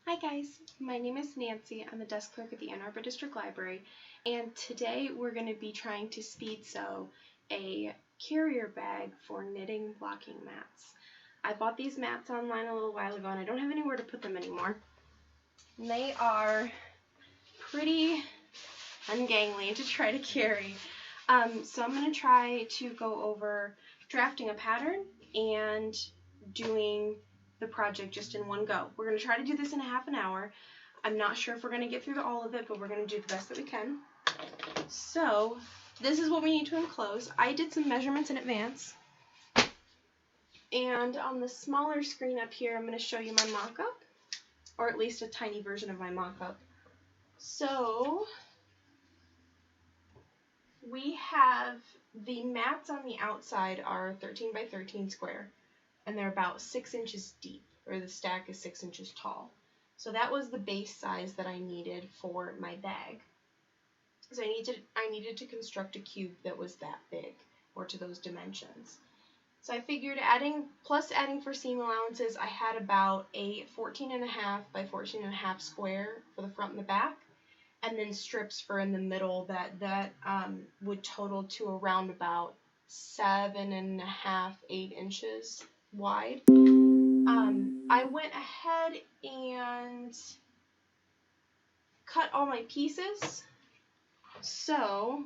Hi guys, my name is Nancy. I'm a desk clerk at the Ann Arbor District Library, and today we're going to be trying to speed sew a carrier bag for knitting blocking mats. I bought these mats online a little while ago and I don't have anywhere to put them anymore. And they are pretty ungangly to try to carry. So I'm going to try to go over drafting a pattern and doing the project just in one go. We're going to try to do this in half an hour. I'm not sure if we're going to get through all of it, but we're going to do the best that we can. So this is what we need to enclose. I did some measurements in advance. And on the smaller screen up here, I'm going to show you my mock-up, or at least a tiny version of my mock-up. So we have the mats on the outside are 13 by 13 square, and they're about 6 inches deep, or the stack is 6 inches tall. So that was the base size that I needed for my bag. So I needed to construct a cube that was that big, or to those dimensions. So I figured adding for seam allowances, I had about a 14.5 by 14.5 square for the front and the back, and then strips for in the middle that would total to around about 7.5, 8 inches wide. I went ahead and cut all my pieces. So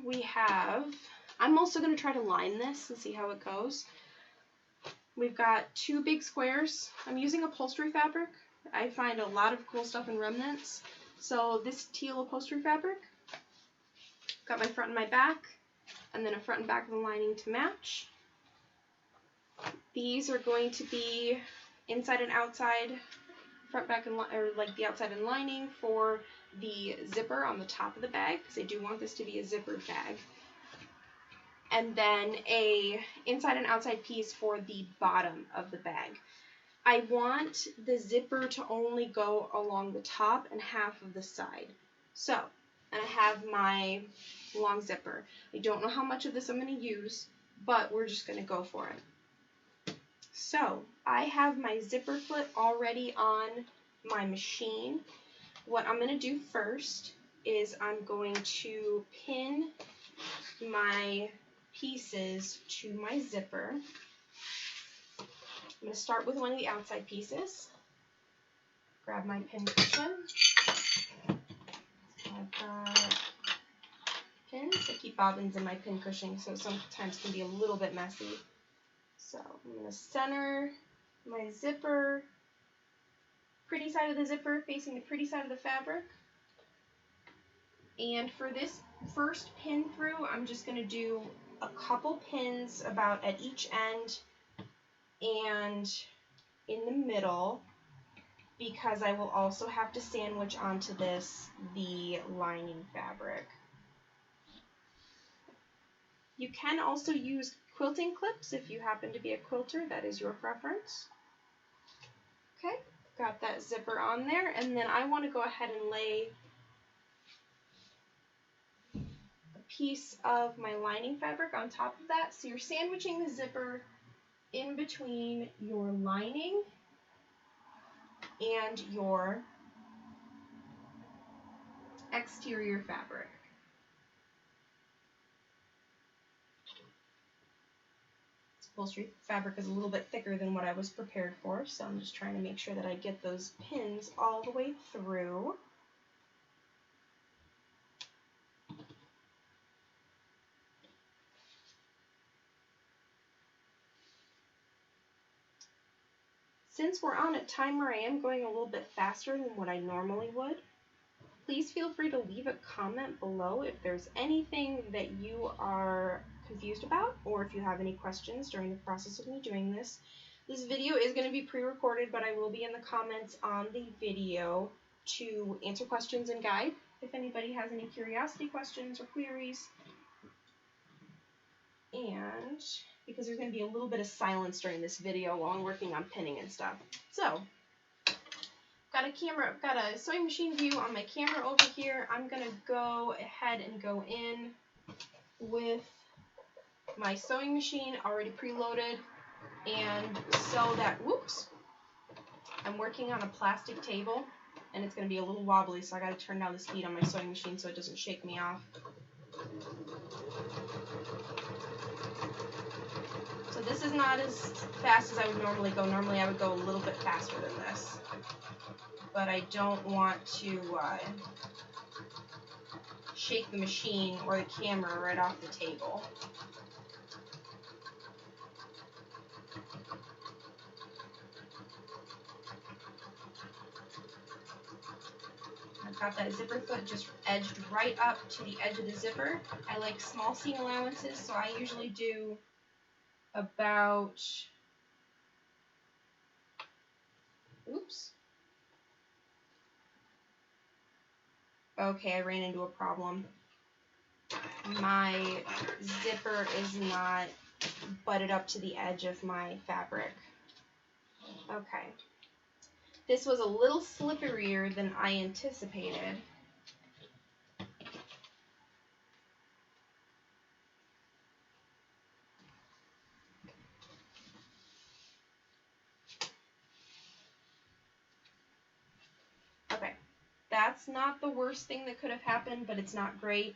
I'm also going to try to line this and see how it goes. We've got 2 big squares. I'm using upholstery fabric. I find a lot of cool stuff in remnants. So this teal upholstery fabric, got my front and my back, and then a front and back of the lining to match. These are going to be inside and outside, front, back, and like the outside and lining for the zipper on the top of the bag, because I do want this to be a zippered bag. And then a inside and outside piece for the bottom of the bag. I want the zipper to only go along the top and half of the side. So, and I have my long zipper. I don't know how much of this I'm going to use, but we're just going to go for it. So, I have my zipper clip already on my machine. What I'm going to do first is I'm going to pin my pieces to my zipper. I'm going to start with one of the outside pieces. Grab my pin cushion. I've got pins. I keep bobbins in my pin cushion, so sometimes it can be a little bit messy. So I'm going to center my zipper, pretty side of the zipper facing the pretty side of the fabric. And for this first pin through, I'm just going to do a couple pins about at each end and in the middle, because I will also have to sandwich onto this the lining fabric. You can also use quilting clips if you happen to be a quilter. That is your preference. Okay, got that zipper on there, and then I want to go ahead and lay a piece of my lining fabric on top of that. So you're sandwiching the zipper in between your lining and your exterior fabric. This upholstery fabric is a little bit thicker than what I was prepared for, so I'm just trying to make sure that I get those pins all the way through. Since we're on a timer, I am going a little bit faster than what I normally would. Please feel free to leave a comment below if there's anything that you are confused about, or if you have any questions during the process of me doing this. This video is going to be pre-recorded, but I will be in the comments on the video to answer questions and guide if anybody has any curiosity questions or queries. And because there's going to be a little bit of silence during this video while I'm working on pinning and stuff. So, got a sewing machine view on my camera over here. I'm going to go ahead and go in with my sewing machine already preloaded and sew that, whoops, I'm working on a plastic table and it's going to be a little wobbly, so I got to turn down the speed on my sewing machine so it doesn't shake me off. So this is not as fast as I would normally go. Normally I would go a little bit faster than this, but I don't want to shake the machine or the camera right off the table. I've got that zipper foot just edged right up to the edge of the zipper. I like small seam allowances, so I usually do about, oops. Okay, I ran into a problem. My zipper is not butted up to the edge of my fabric. Okay. This was a little slipperier than I anticipated. Okay, that's not the worst thing that could have happened, but it's not great.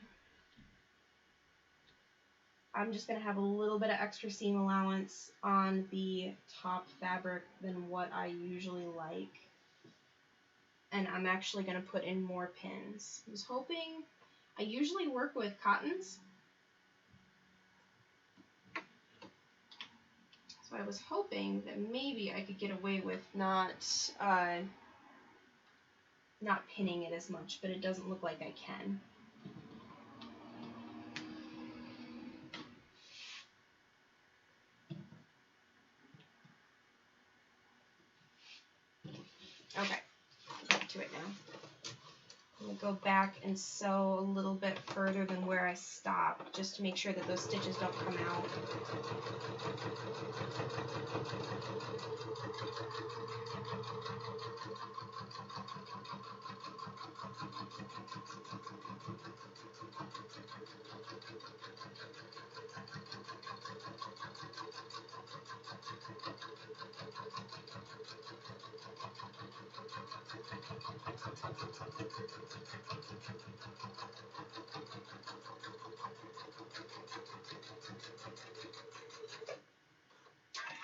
I'm just going to have a little bit of extra seam allowance on the top fabric than what I usually like. And I'm actually going to put in more pins. I was hoping, I usually work with cottons, so I was hoping that maybe I could get away with not pinning it as much, but it doesn't look like I can. Okay, back to it now. I'm going to go back and sew a little bit further than where I stopped, just to make sure that those stitches don't come out.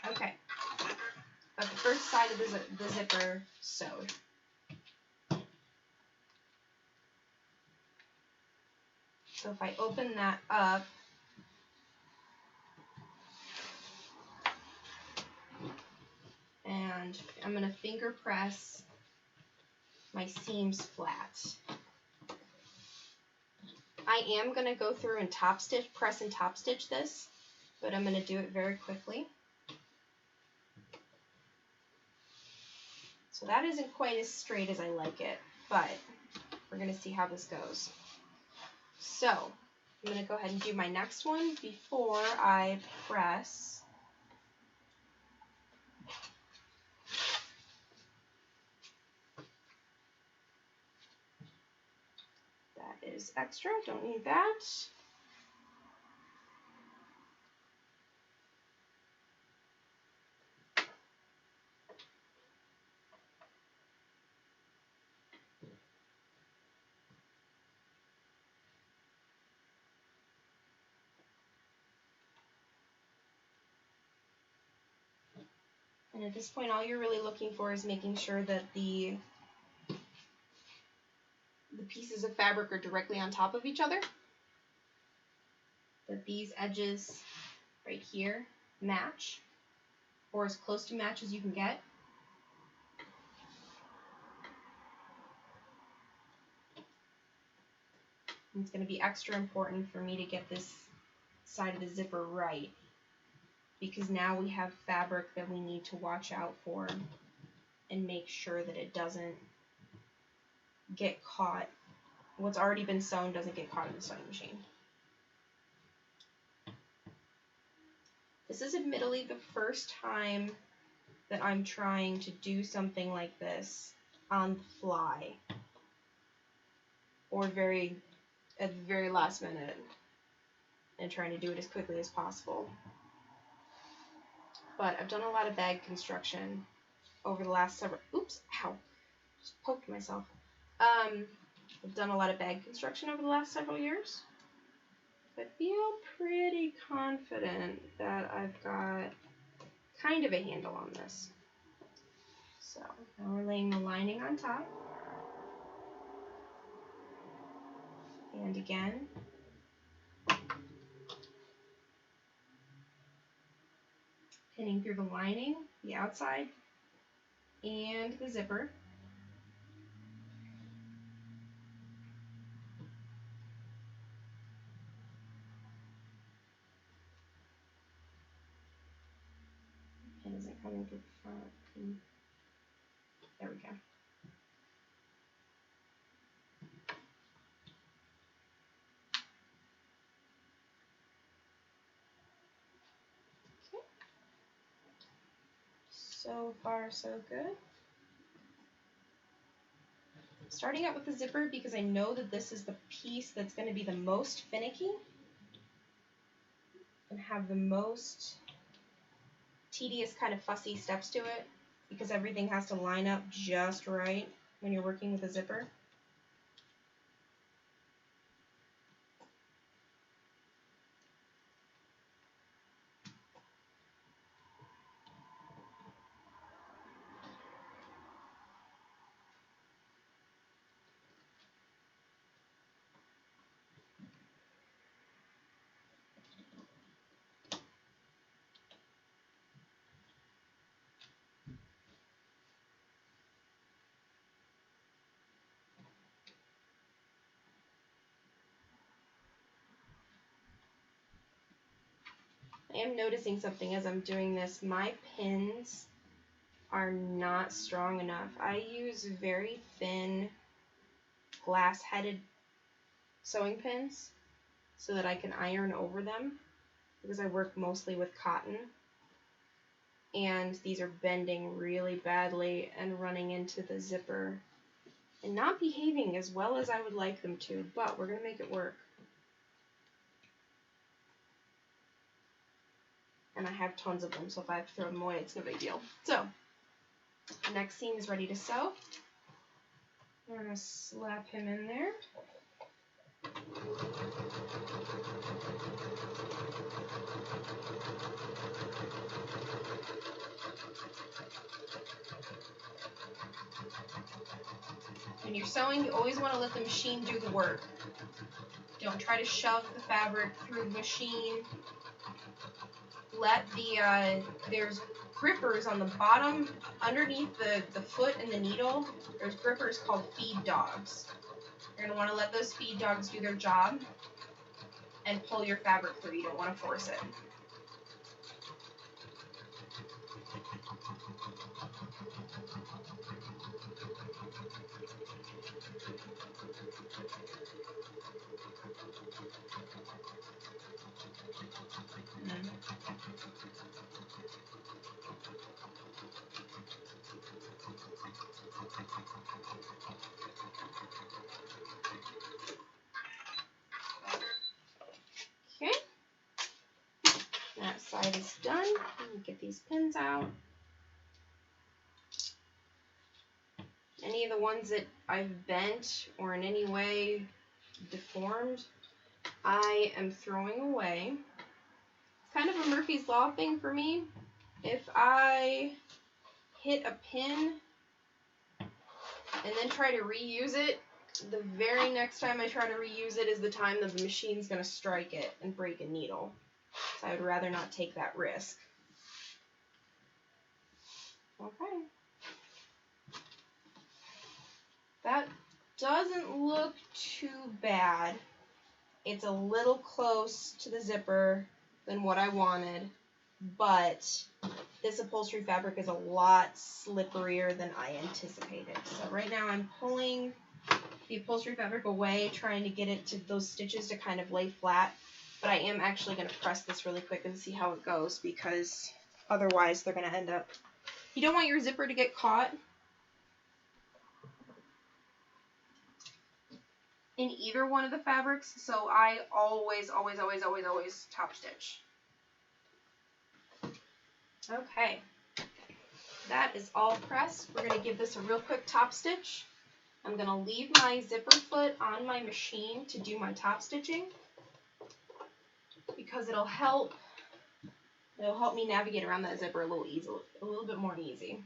Okay, got the first side of the zipper sewed. So if I open that up, and I'm going to finger press my seams flat. I am going to go through and press and top stitch this, but I'm going to do it very quickly. So that isn't quite as straight as I like it, but we're going to see how this goes. So I'm going to go ahead and do my next one before I press. That is extra, don't need that. And at this point, all you're really looking for is making sure that the pieces of fabric are directly on top of each other. That these edges right here match, or as close to match as you can get. And it's going to be extra important for me to get this side of the zipper right, because now we have fabric that we need to watch out for and make sure that it doesn't get caught. What's already been sewn doesn't get caught in the sewing machine. This is admittedly the first time that I'm trying to do something like this on the fly, or at the very last minute, and trying to do it as quickly as possible. But I've done a lot of bag construction over the last several, Just poked myself. I've done a lot of bag construction over the last several years. I feel pretty confident that I've got kind of a handle on this. So now we're laying the lining on top. And again. Pinning through the lining, the outside, and the zipper. Pin isn't coming through the front. There we go. Okay. So far, so good. Starting out with the zipper because I know that this is the piece that's going to be the most finicky and have the most tedious kind of fussy steps to it because everything has to line up just right when you're working with a zipper. I am noticing something as I'm doing this. My pins are not strong enough. I use very thin glass-headed sewing pins so that I can iron over them because I work mostly with cotton. And these are bending really badly and running into the zipper and not behaving as well as I would like them to, but we're going to make it work. And I have tons of them, so if I have to throw them away, it's no big deal. So, the next seam is ready to sew. I'm going to slap him in there. When you're sewing, you always want to let the machine do the work. Don't try to shove the fabric through the machine. Let the, there's grippers on the bottom, underneath the foot and the needle. There's grippers called feed dogs. You're going to want to let those feed dogs do their job and pull your fabric through. You don't want to force it. Okay, that side is done. Let me get these pins out. Any of the ones that I've bent or in any way deformed, I am throwing away. It's kind of a Murphy's Law thing for me. If I hit a pin and then try to reuse it, the very next time I try to reuse it is the time that the machine's going to strike it and break a needle. So I would rather not take that risk. Okay. That doesn't look too bad. It's a little close to the zipper than what I wanted, but this upholstery fabric is a lot slipperier than I anticipated. So right now I'm pulling the upholstery fabric away, trying to get it to those stitches to kind of lay flat, but I am actually going to press this really quick and see how it goes because otherwise they're going to end up... You don't want your zipper to get caught in either one of the fabrics, so I always top stitch. Okay. that is all pressed. We're going to give this a real quick top stitch. I'm going to leave my zipper foot on my machine to do my top stitching because it'll help me navigate around that zipper a little bit more easy.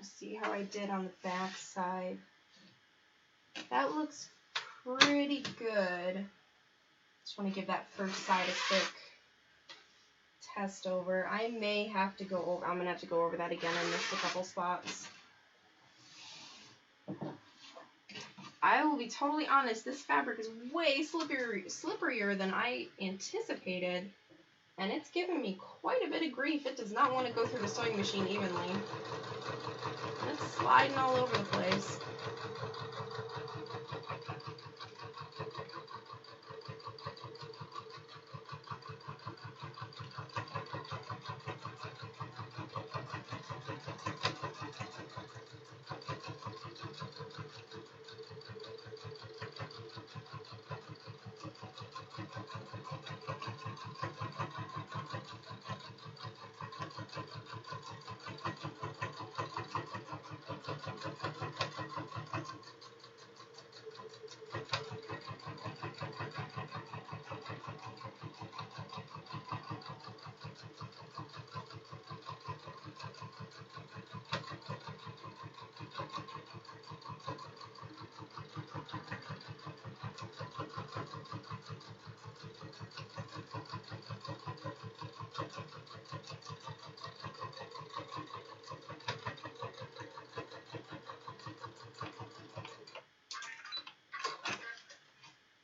See how I did on the back side. That looks pretty good. Just want to give that first side a quick test over. I may have to go over, I'm going to have to go over that again. I missed a couple spots. I will be totally honest, this fabric is way slipperier than I anticipated. And it's given me quite a bit of grief. It does not want to go through the sewing machine evenly. It's sliding all over the place.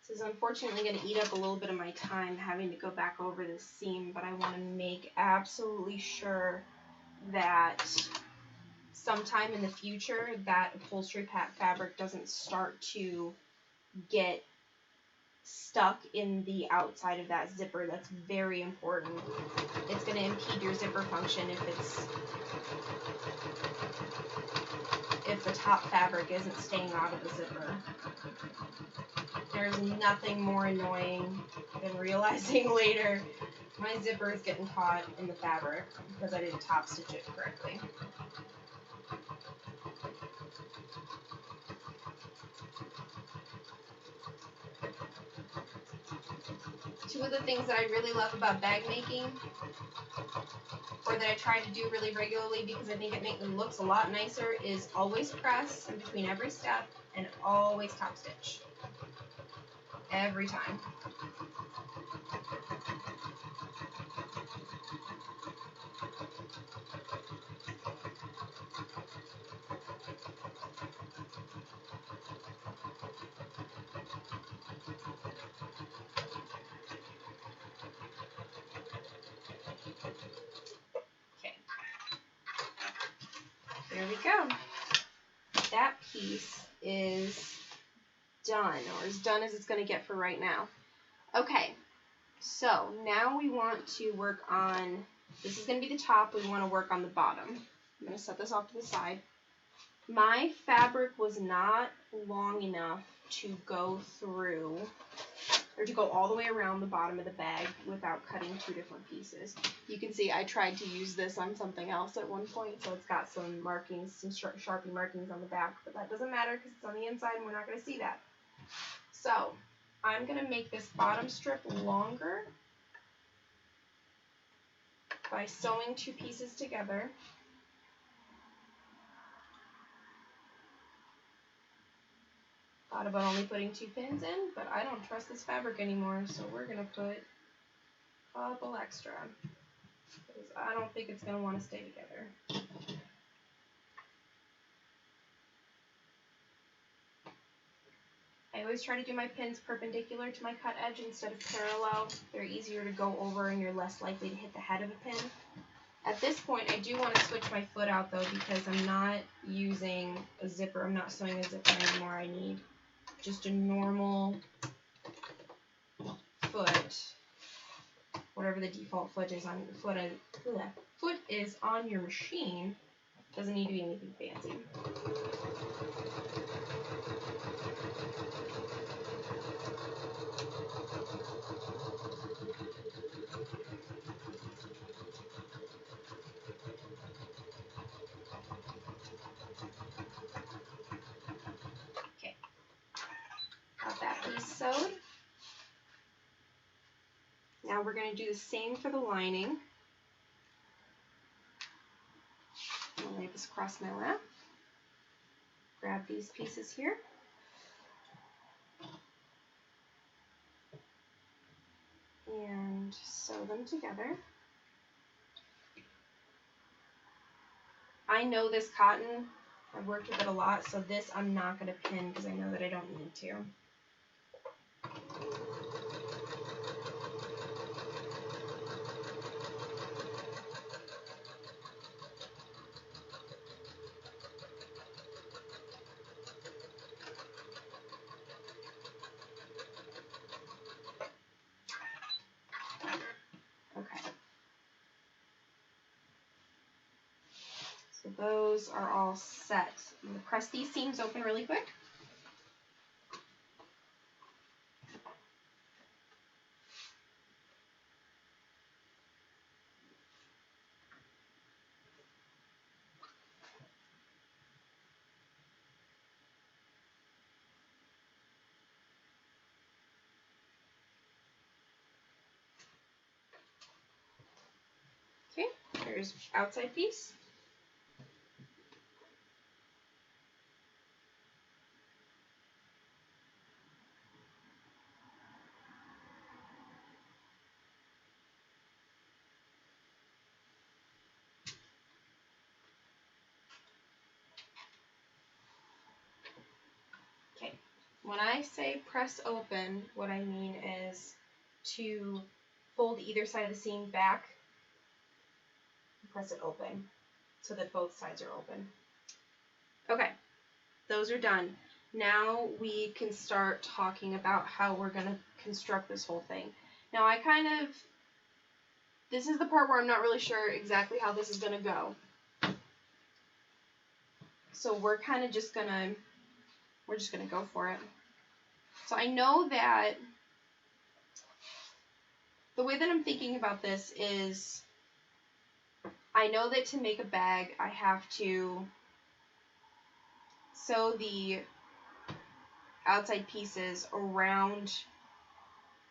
This is unfortunately going to eat up a little bit of my time having to go back over this seam, but I want to make absolutely sure that sometime in the future that upholstery fabric doesn't start to get stuck in the outside of that zipper. That's very important. It's going to impede your zipper function if the top fabric isn't staying out of the zipper. There's nothing more annoying than realizing later my zipper is getting caught in the fabric because I didn't top stitch it correctly. Two of the things that I really love about bag making, or that I try to do really regularly because I think it looks a lot nicer, is always press in between every step and always top stitch. Every time. Okay. There we go. That piece is done, or as done as it's going to get for right now. Okay, so now we want to work on, this is going to be the top, we want to work on the bottom. I'm going to set this off to the side. My fabric was not long enough to go through, or to go all the way around the bottom of the bag without cutting two different pieces. You can see I tried to use this on something else at one point, so it's got some markings, some Sharpie markings on the back, but that doesn't matter because it's on the inside and we're not going to see that. So I'm going to make this bottom strip longer by sewing 2 pieces together. Thought about only putting 2 pins in, but I don't trust this fabric anymore, so we're going to put a couple extra, because I don't think it's going to want to stay together. I always try to do my pins perpendicular to my cut edge instead of parallel. They're easier to go over and you're less likely to hit the head of a pin. At this point, I do want to switch my foot out though, because I'm not using a zipper. I'm not sewing a zipper anymore. I need just a normal foot, whatever the default foot is on your machine. Doesn't need to be anything fancy. Okay, got that piece sewed. Now we're going to do the same for the lining. I'll lay this across my lap. Grab these pieces here. And sew them together. I know this cotton, I've worked with it a lot, so this I'm not going to pin because I know that I don't need to. So those are all set. I'm going to press these seams open really quick. Okay, here's outside piece. Okay, when I say press open, what I mean is to fold either side of the seam back and press it open so that both sides are open. Okay, those are done. Now we can start talking about how we're going to construct this whole thing. Now this is the part where I'm not really sure exactly how this is going to go. So we're just going to go for it. So I know that the way that I'm thinking about this is, I know that to make a bag, I have to sew the outside pieces around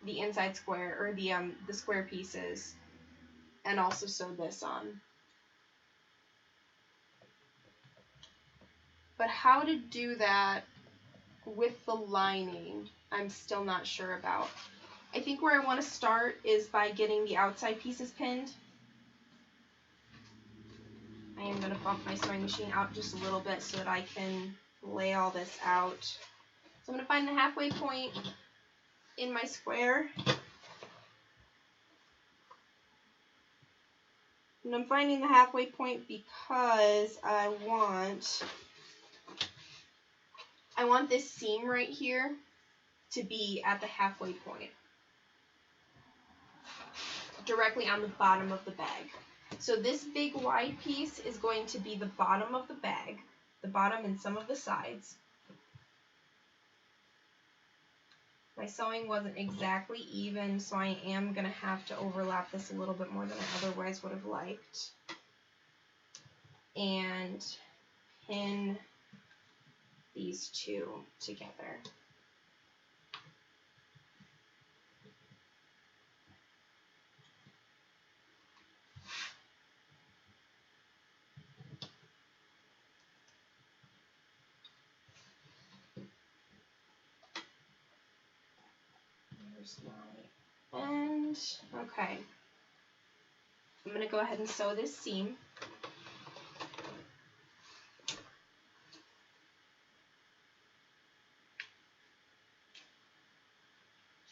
the inside square, or the square pieces, and also sew this on. But how to do that with the lining, I'm still not sure about. I think where I want to start is by getting the outside pieces pinned. I am going to bump my sewing machine out just a little bit so that I can lay all this out. So I'm going to find the halfway point in my square. And I'm finding the halfway point because I want this seam right here to be at the halfway point, directly on the bottom of the bag. So this big wide piece is going to be the bottom of the bag, the bottom and some of the sides. My sewing wasn't exactly even, so I am going to have to overlap this a little bit more than I otherwise would have liked. And pin these two together. There's my end. Okay. I'm going to go ahead and sew this seam.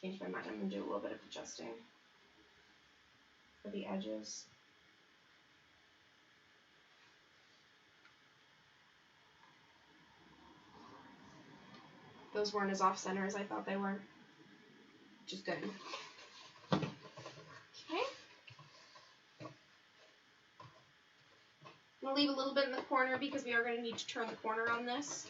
Change my mind. I'm going to do a little bit of adjusting for the edges. Those weren't as off-center as I thought they were, which is good. Okay. I'm going to leave a little bit in the corner because we are going to need to turn the corner on this.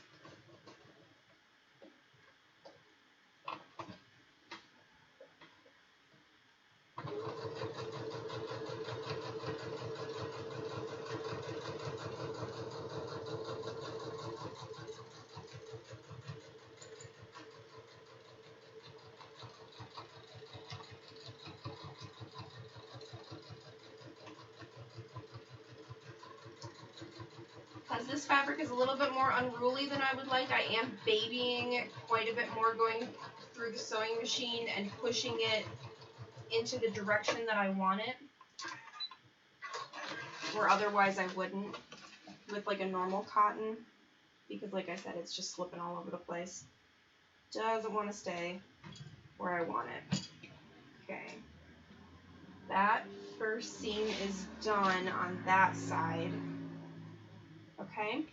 Because this fabric is a little bit more unruly than I would like, I am babying quite a bit more, going through the sewing machine and pushing it into the direction that I want it, where otherwise I wouldn't with like a normal cotton, because like I said, it's just slipping all over the place. Doesn't want to stay where I want it. Okay, that first seam is done on that side. Okay,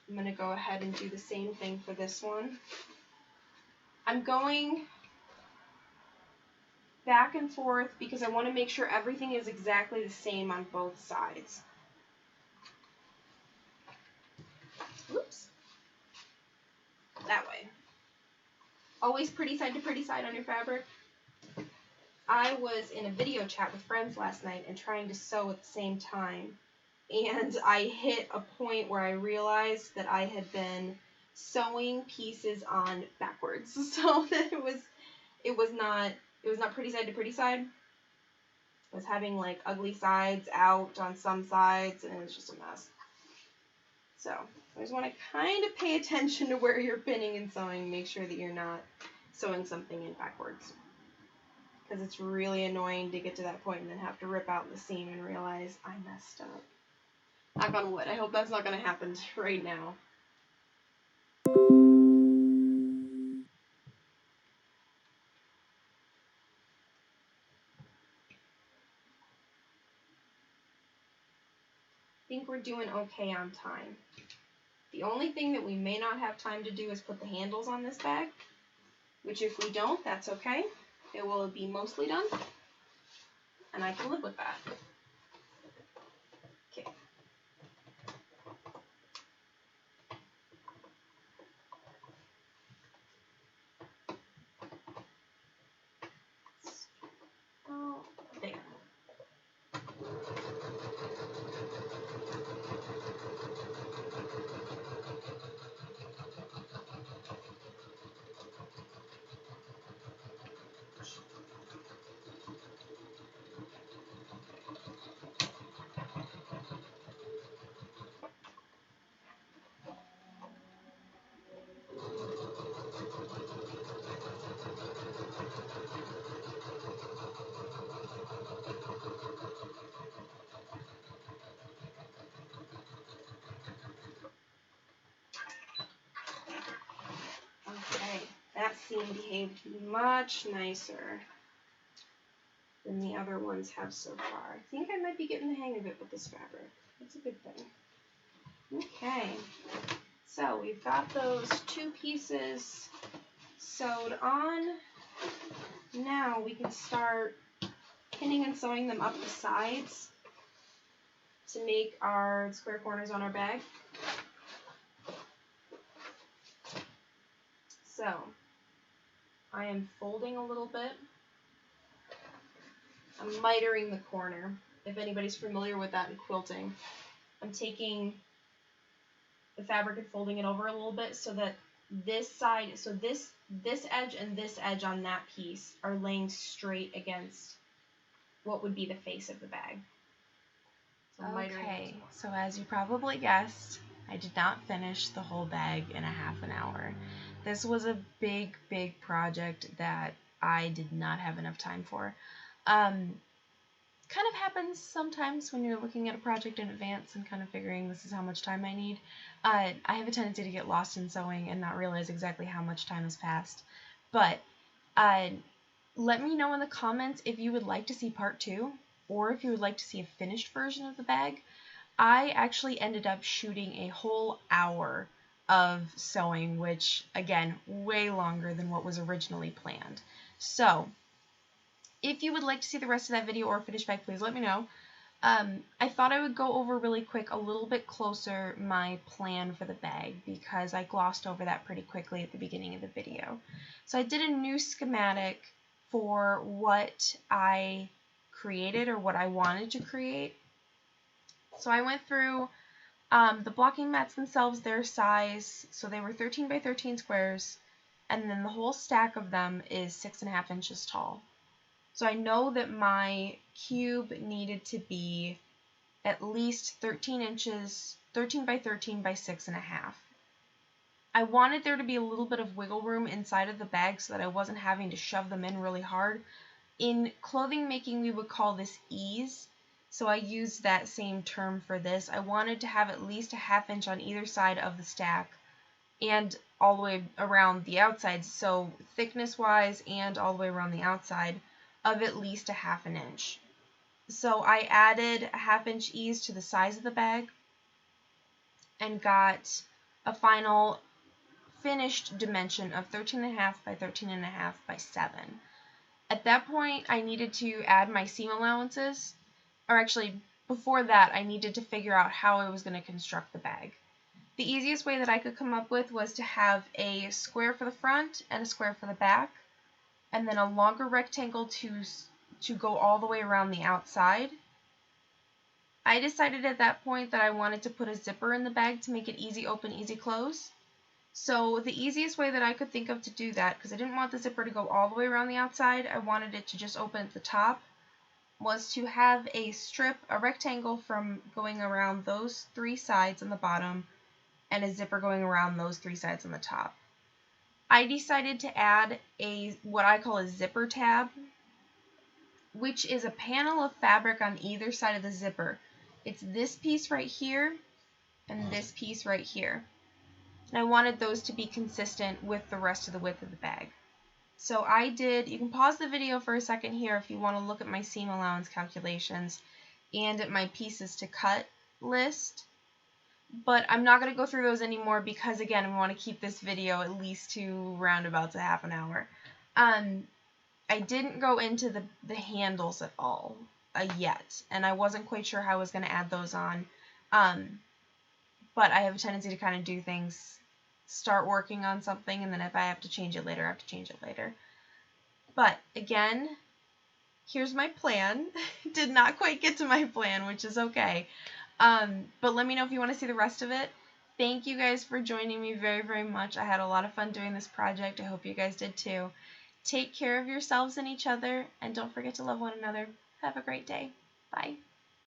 I'm going to go ahead and do the same thing for this one. I'm going back and forth because I want to make sure everything is exactly the same on both sides. Oops. That way. Always pretty side to pretty side on your fabric. I was in a video chat with friends last night and trying to sew at the same time. And I hit a point where I realized that I had been sewing pieces on backwards. So that it was not pretty side to pretty side. I was having like ugly sides out on some sides, and it was just a mess. So I just want to kind of pay attention to where you're pinning and sewing. Make sure that you're not sewing something in backwards, because it's really annoying to get to that point and then have to rip out the seam and realize I messed up. Knock on wood. I hope that's not going to happen right now. I think we're doing okay on time. The only thing that we may not have time to do is put the handles on this bag, which if we don't, that's okay. It will be mostly done, and I can live with that. Okay. Oh, there. That seam behaved much nicer than the other ones have so far. I think I might be getting the hang of it with this fabric. That's a good thing. Okay, so we've got those two pieces sewed on. Now we can start pinning and sewing them up the sides to make our square corners on our bag. So I am folding a little bit. I'm mitering the corner, if anybody's familiar with that in quilting. I'm taking the fabric and folding it over a little bit so that this side, so this edge and this edge on that piece are laying straight against what would be the face of the bag. So Okay, so as you probably guessed, I did not finish the whole bag in a half an hour. This was a big project that I did not have enough time for. Kind of happens sometimes when you're looking at a project in advance and kind of figuring this is how much time I need. I have a tendency to get lost in sewing and not realize exactly how much time has passed. But let me know in the comments if you would like to see part 2 or if you would like to see a finished version of the bag. I actually ended up shooting a whole hour of sewing, which, again, way longer than what was originally planned. So, if you would like to see the rest of that video or finished bag, please let me know. I thought I would go over really quick a little bit closer my plan for the bag because I glossed over that pretty quickly at the beginning of the video. So I did a new schematic for what I created or what I wanted to create. So I went through the blocking mats themselves, their size, so they were 13 by 13 squares, and then the whole stack of them is 6.5 inches tall. So I know that my cube needed to be at least 13 inches, 13 by 13 by 6.5. I wanted there to be a little bit of wiggle room inside of the bag so that I wasn't having to shove them in really hard. In clothing making, we would call this ease, so I used that same term for this. I wanted to have at least a 1/2 inch on either side of the stack and all the way around the outside, so thickness-wise and all the way around the outside of at least a 1/2 inch. So I added a 1/2 inch ease to the size of the bag and got a final finished dimension of 13.5 by 13.5 by 7. At that point, I needed to add my seam allowances, or actually, before that, I needed to figure out how I was going to construct the bag. The easiest way that I could come up with was to have a square for the front and a square for the back, and then a longer rectangle to go all the way around the outside. I decided at that point that I wanted to put a zipper in the bag to make it easy open, easy close. So the easiest way that I could think of to do that, because I didn't want the zipper to go all the way around the outside, I wanted it to just open at the top, was to have a strip, a rectangle from going around those 3 sides on the bottom, and a zipper going around those 3 sides on the top. I decided to add what I call a zipper tab, which is a panel of fabric on either side of the zipper. It's this piece right here and this piece right here. And I wanted those to be consistent with the rest of the width of the bag. So you can pause the video for a second here if you want to look at my seam allowance calculations and at my pieces to cut list. But I'm not going to go through those anymore because, again, we want to keep this video at least to roundabouts a 1/2 hour. I didn't go into the handles at all yet, and I wasn't quite sure how I was going to add those on. But I have a tendency to kind of do things, start working on something, and then if I have to change it later, I have to change it later. But, again, here's my plan. Did not quite get to my plan, which is okay. But let me know if you want to see the rest of it. Thank you guys for joining me very, very much. I had a lot of fun doing this project. I hope you guys did too. Take care of yourselves and each other, and don't forget to love one another. Have a great day. Bye.